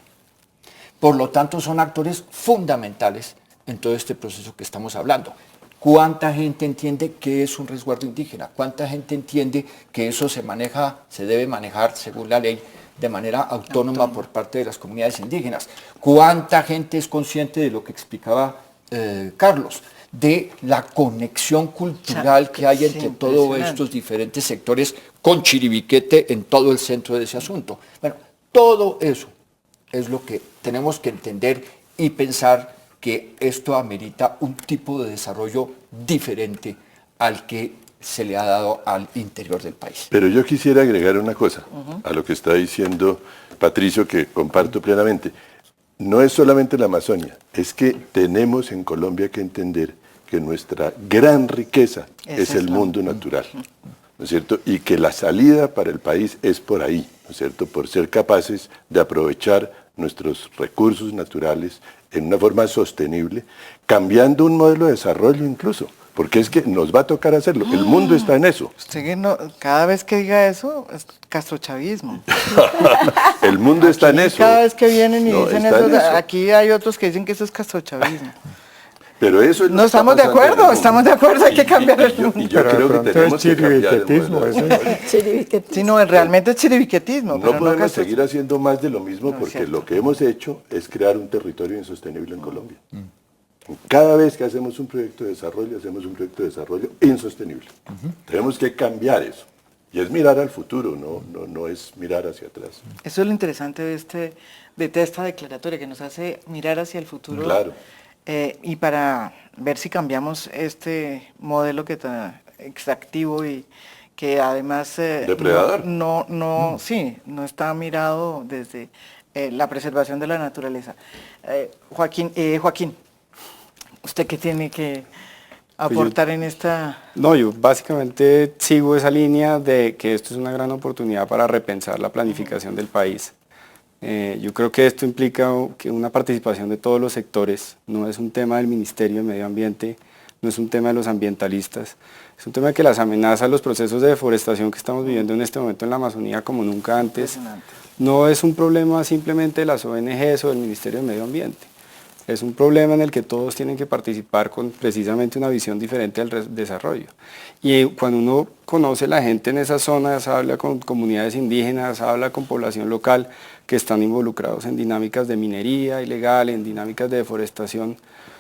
Por lo tanto, son actores fundamentales en todo este proceso que estamos hablando. ¿Cuánta gente entiende qué es un resguardo indígena? ¿Cuánta gente entiende que eso se debe manejar según la ley de manera autónoma por parte de las comunidades indígenas? ¿Cuánta gente es consciente de lo que explicaba Carlos, de la conexión cultural que hay entre todos impresionante. estos diferentes sectores con Chiribiquete en todo el centro de ese asunto? Bueno, todo eso es lo que tenemos que entender y pensar que esto amerita un tipo de desarrollo diferente al que se le ha dado al interior del país. Pero yo quisiera agregar una cosa a lo que está diciendo Patricio, que comparto plenamente. No es solamente la Amazonia, es que tenemos en Colombia que entender que nuestra gran riqueza es el mundo natural, ¿no es cierto? Y que la salida para el país es por ahí, ¿no es cierto? Por ser capaces de aprovechar nuestros recursos naturales en una forma sostenible, cambiando un modelo de desarrollo incluso, porque es que nos va a tocar hacerlo. El mundo está en eso. Cada vez que diga eso, es castrochavismo. El mundo está en eso. Cada vez que vienen y No, dicen está eso, en eso. aquí hay otros que dicen que eso es castrochavismo. Pero eso es lo No que está estamos de pasando en el acuerdo, mundo. estamos de acuerdo, hay que cambiar el mundo. Y yo Pero de creo que pronto tenemos es que cambiar el chiribiquetismo, modelo de eso desarrollo. Sí, no, realmente es chiribiquetismo. No pero podemos castro- seguir haciendo más de lo mismo No, es porque cierto. lo que hemos hecho es crear un territorio insostenible en Colombia. Cada vez que hacemos un proyecto de desarrollo, hacemos un proyecto de desarrollo insostenible. Tenemos que cambiar eso. Y es mirar al futuro, no es mirar hacia atrás. Eso es lo interesante de esta declaratoria, que nos hace mirar hacia el futuro. Claro. Y para ver si cambiamos este modelo que está extractivo y que además Depredador. Sí, no está mirado desde la preservación de la naturaleza. Joaquín, ¿usted qué tiene que aportar en esta? No, yo básicamente sigo esa línea de que esto es una gran oportunidad para repensar la planificación del país. Yo creo que esto implica que una participación de todos los sectores, no es un tema del Ministerio de Medio Ambiente, no es un tema de los ambientalistas, es un tema de que las amenazas, los procesos de deforestación que estamos viviendo en este momento en la Amazonía como nunca antes, no es un problema simplemente de las ONGs o del Ministerio de Medio Ambiente. Es un problema en el que todos tienen que participar con precisamente una visión diferente al desarrollo. Y cuando uno conoce a la gente en esas zonas, habla con comunidades indígenas, habla con población local que están involucrados en dinámicas de minería ilegal, en dinámicas de deforestación,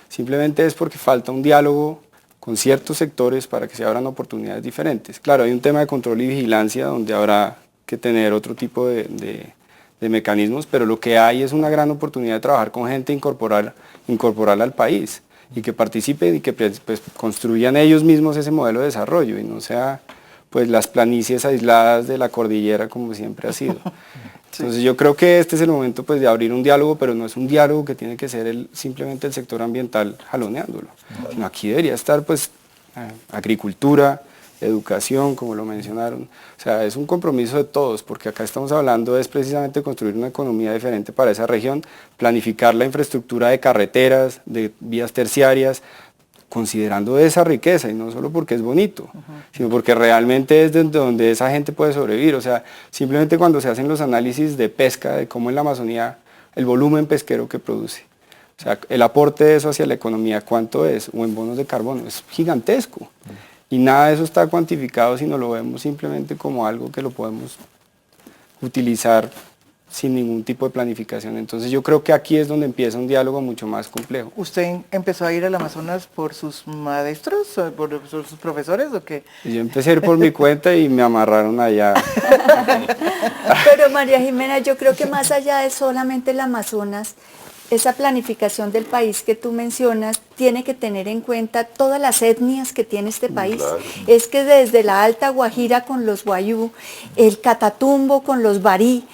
simplemente es porque falta un diálogo con ciertos sectores para que se abran oportunidades diferentes. Claro, hay un tema de control y vigilancia donde habrá que tener otro tipo de mecanismos, pero lo que hay es una gran oportunidad de trabajar con gente, incorporarla al país y que participen y que pues, construyan ellos mismos ese modelo de desarrollo y no sea pues las planicies aisladas de la cordillera como siempre ha sido. Entonces yo creo que este es el momento pues de abrir un diálogo, pero no es un diálogo que tiene que ser simplemente el sector ambiental jaloneándolo. No, aquí debería estar pues agricultura, educación, como lo mencionaron. O sea, es un compromiso de todos, porque acá estamos hablando es precisamente construir una economía diferente para esa región, planificar la infraestructura de carreteras, de vías terciarias, considerando esa riqueza, y no solo porque es bonito, sino porque realmente es desde donde esa gente puede sobrevivir. O sea, simplemente cuando se hacen los análisis de pesca, de cómo en la Amazonía, el volumen pesquero que produce, o sea, el aporte de eso hacia la economía, ¿cuánto es? O en bonos de carbono, es gigantesco. Y nada de eso está cuantificado, sino lo vemos simplemente como algo que lo podemos utilizar sin ningún tipo de planificación. Entonces yo creo que aquí es donde empieza un diálogo mucho más complejo. ¿Usted empezó a ir al Amazonas por sus maestros, o por sus profesores o qué? Yo empecé a ir por mi cuenta y me amarraron allá. Pero María Jimena, yo creo que más allá de solamente el Amazonas, esa planificación del país que tú mencionas tiene que tener en cuenta todas las etnias que tiene este país. Claro. Es que desde la Alta Guajira con los Wayuu, el Catatumbo con los Barí,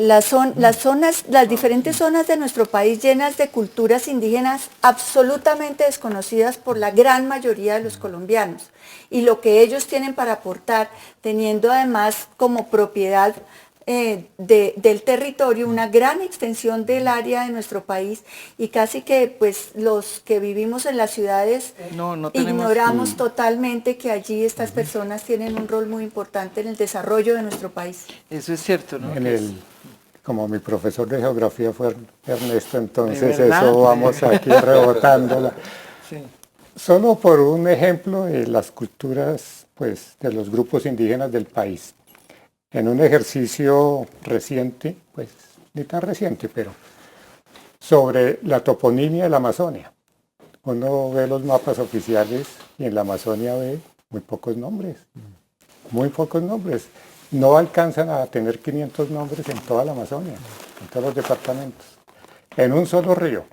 las diferentes zonas de nuestro país llenas de culturas indígenas absolutamente desconocidas por la gran mayoría de los colombianos. Y lo que ellos tienen para aportar, teniendo además como propiedad del territorio una gran extensión del área de nuestro país, y casi que pues los que vivimos en las ciudades No tenemos- ignoramos totalmente que allí estas personas tienen un rol muy importante en el desarrollo de nuestro país. Eso es cierto, ¿no? Como mi profesor de geografía fue Ernesto, entonces ¿De verdad? eso vamos aquí rebotándola. Sí. Solo por un ejemplo de las culturas pues, de los grupos indígenas del país. En un ejercicio reciente, pues ni tan reciente, pero sobre la toponimia de la Amazonia. Uno ve los mapas oficiales y en la Amazonia ve muy pocos nombres. Muy pocos nombres. No alcanzan a tener 500 nombres en toda la Amazonia. en todos los departamentos, en un solo río,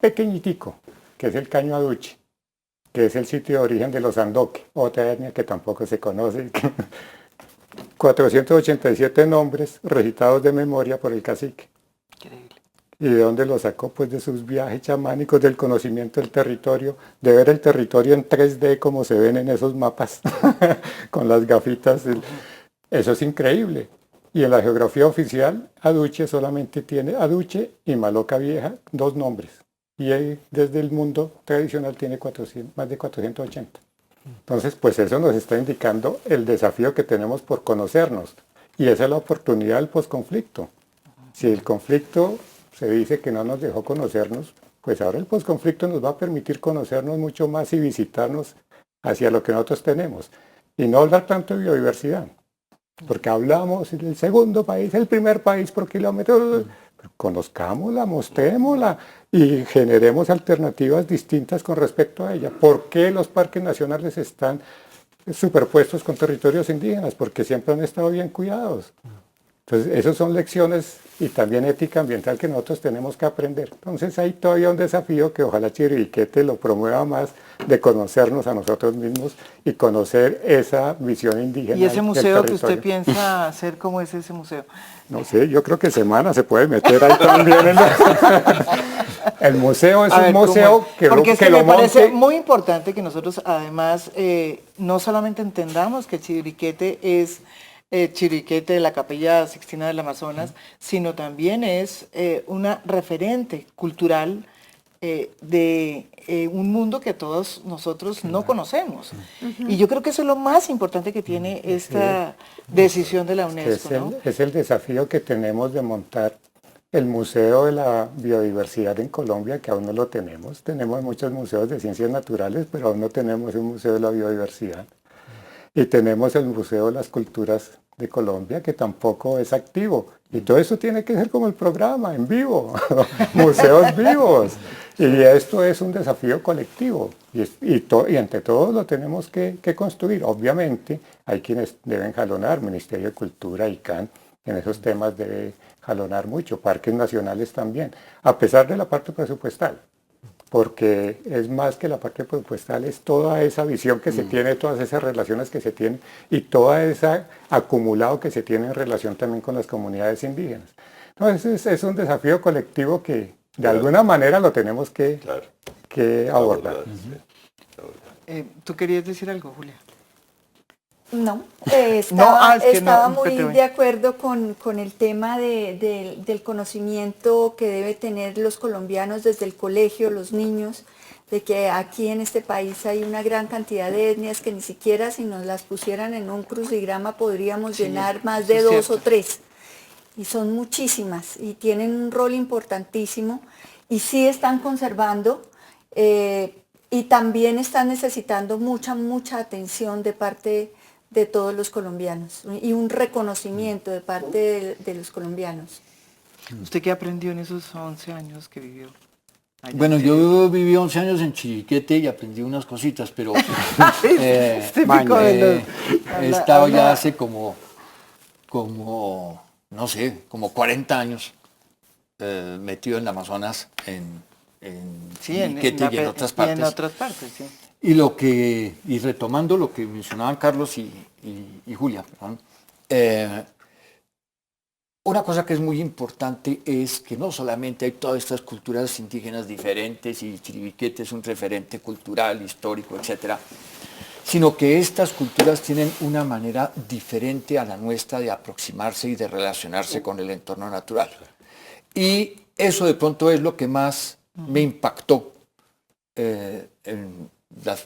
pequeñitico, que es el Caño Aduche, que es el sitio de origen de los Andoque, otra etnia que tampoco se conoce. 487 nombres recitados de memoria por el cacique. Increíble. ¿Y de dónde lo sacó? Pues de sus viajes chamánicos, del conocimiento del territorio, de ver el territorio en 3D como se ven en esos mapas, con las gafitas. Eso es increíble. Y en la geografía oficial, Aduche solamente tiene Aduche y Maloca Vieja, 2 nombres. Y desde el mundo tradicional tiene más de 480. Entonces, pues eso nos está indicando el desafío que tenemos por conocernos. Y esa es la oportunidad del posconflicto. Si el conflicto se dice que no nos dejó conocernos, pues ahora el posconflicto nos va a permitir conocernos mucho más y visitarnos hacia lo que nosotros tenemos. Y no hablar tanto de biodiversidad. Porque hablamos del segundo país, el primer país por kilómetro. Conozcámosla, mostrémosla y generemos alternativas distintas con respecto a ella. ¿Por qué los parques nacionales están superpuestos con territorios indígenas? Porque siempre han estado bien cuidados. Entonces, esas son lecciones y también ética ambiental que nosotros tenemos que aprender. Entonces, hay todavía un desafío que ojalá Chiribiquete lo promueva más, de conocernos a nosotros mismos y conocer esa visión indígena. ¿Y ese museo que usted territorio. piensa hacer, cómo es ese museo? No sé, yo creo que Semana se puede meter ahí también. El museo es A ver, un museo que porque es que lo me parece monte. muy importante que nosotros además no solamente entendamos que Chiribiquete es Chiribiquete de la Capilla Sixtina del Amazonas, sino también es una referente cultural de un mundo que todos nosotros no conocemos. Y yo creo que eso es lo más importante que tiene esta decisión de la UNESCO, ¿no? Es el desafío que tenemos de montar el Museo de la Biodiversidad en Colombia, que aún no lo tenemos. Tenemos muchos museos de ciencias naturales, pero aún no tenemos un Museo de la Biodiversidad. Y tenemos el Museo de las Culturas de Colombia, que tampoco es activo. Y todo eso tiene que ser como el programa, en vivo, museos vivos. Y esto es un desafío colectivo. Y entre todos lo tenemos que construir. Obviamente hay quienes deben jalonar, Ministerio de Cultura, ICANN, en esos temas debe jalonar mucho, parques nacionales también, a pesar de la parte presupuestal. Porque es más que la parte presupuestal, es toda esa visión que se tiene, todas esas relaciones que se tienen y todo ese acumulado que se tiene en relación también con las comunidades indígenas. Entonces es un desafío colectivo que de alguna manera lo tenemos que abordar. ¿Tú querías decir algo, Julia? No, es que estaba no, muy Pepe. de acuerdo con el tema del conocimiento que debe tener los colombianos desde el colegio, los niños, de que aquí en este país hay una gran cantidad de etnias que ni siquiera si nos las pusieran en un crucigrama podríamos llenar más de 2 o 3. Y son muchísimas y tienen un rol importantísimo y sí están conservando y también están necesitando mucha atención de parte de todos los colombianos y un reconocimiento de parte de los colombianos. ¿Usted qué aprendió en esos 11 años que vivió? Bueno, yo viví 11 años en Chiribiquete y aprendí unas cositas, pero Es típico de he estado ya hace como, no sé, como 40 años metido en el Amazonas, en Chiribiquete y en otras partes. Y en otras partes, sí. Y retomando lo que mencionaban Carlos y Julia, perdón, una cosa que es muy importante es que no solamente hay todas estas culturas indígenas diferentes y Chiribiquete es un referente cultural, histórico, etcétera, sino que estas culturas tienen una manera diferente a la nuestra de aproximarse y de relacionarse con el entorno natural. Y eso de pronto es lo que más me impactó en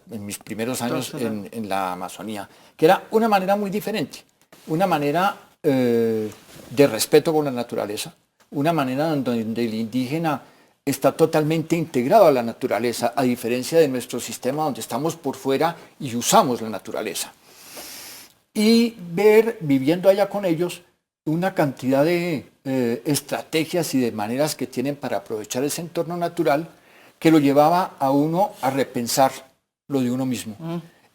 mis primeros años en la Amazonía, que era una manera muy diferente, una manera de respeto con la naturaleza, una manera donde el indígena está totalmente integrado a la naturaleza, a diferencia de nuestro sistema donde estamos por fuera y usamos la naturaleza. Y ver, viviendo allá con ellos, una cantidad de estrategias y de maneras que tienen para aprovechar ese entorno natural que lo llevaba a uno a repensar lo de uno mismo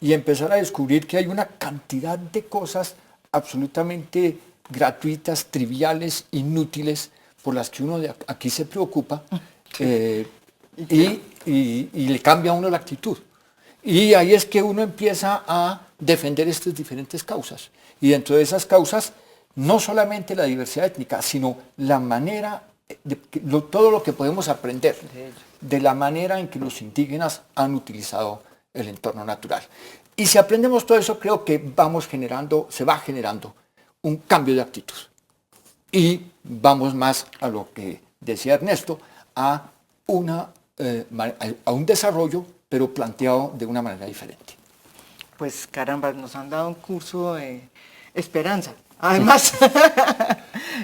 y empezar a descubrir que hay una cantidad de cosas absolutamente gratuitas, triviales, inútiles, por las que uno aquí se preocupa y le cambia a uno la actitud. Y ahí es que uno empieza a defender estas diferentes causas. Y dentro de esas causas, no solamente la diversidad étnica, sino la manera, todo lo que podemos aprender de la manera en que los indígenas han utilizado el entorno natural. Y si aprendemos todo eso, creo que se va generando un cambio de actitud. Y vamos más a lo que decía Ernesto, a un desarrollo, pero planteado de una manera diferente. Pues caramba, nos han dado un curso de esperanza. Además,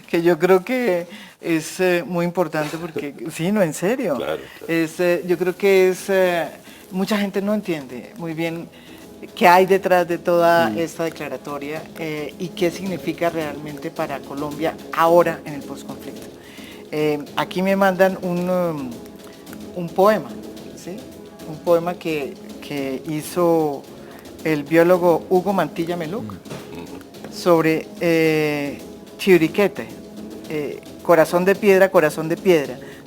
que yo creo que es muy importante porque, sí, no, en serio. Claro, claro. Yo creo que mucha gente no entiende muy bien qué hay detrás de toda esta declaratoria y qué significa realmente para Colombia ahora en el posconflicto. Aquí me mandan un poema, ¿sí? Un poema que hizo el biólogo Hugo Mantilla Meluc sobre Chiribiquete, corazón de piedra,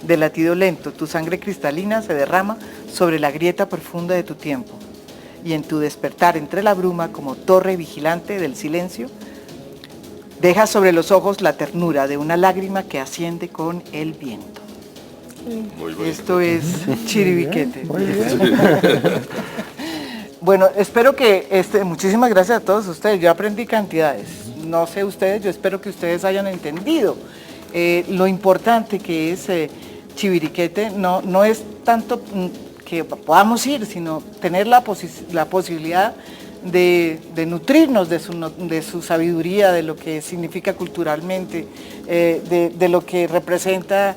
de latido lento, tu sangre cristalina se derrama sobre la grieta profunda de tu tiempo, y en tu despertar entre la bruma como torre vigilante del silencio, dejas sobre los ojos la ternura de una lágrima que asciende con el viento. Muy bonito. Esto es Chiribiquete. Muy bien. Bueno, espero que, muchísimas gracias a todos ustedes, yo aprendí cantidades, no sé ustedes, yo espero que ustedes hayan entendido lo importante que es Chiribiquete, no es tanto que podamos ir, sino tener la posibilidad de nutrirnos de su sabiduría, de lo que significa culturalmente, de lo que representa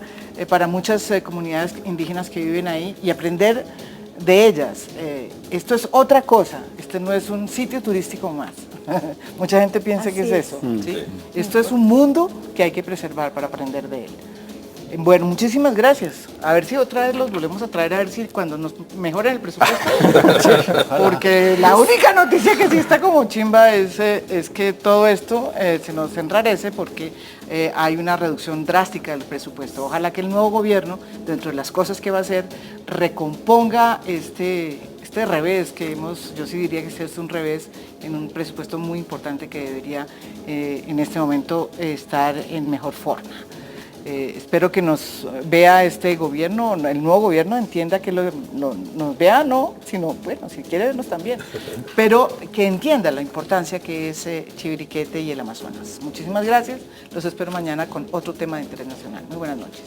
para muchas comunidades indígenas que viven ahí y aprender de ellas. Esto es otra cosa, este no es un sitio turístico más. Mucha gente piensa que es eso. ¿Sí? Esto es un mundo que hay que preservar para aprender de él. Bueno, muchísimas gracias. A ver si otra vez los volvemos a traer, a ver si cuando nos mejoren el presupuesto. Porque la única noticia que sí está como chimba es que todo esto se nos enrarece porque hay una reducción drástica del presupuesto. Ojalá que el nuevo gobierno, dentro de las cosas que va a hacer, recomponga este revés que yo sí diría que este es un revés en un presupuesto muy importante que debería en este momento estar en mejor forma. Espero que nos vea este gobierno, el nuevo gobierno entienda que nos vea, no, sino, bueno, si quiere vernos también, pero que entienda la importancia que es Chiribiquete y el Amazonas. Muchísimas gracias, los espero mañana con otro tema de interés nacional. Muy buenas noches.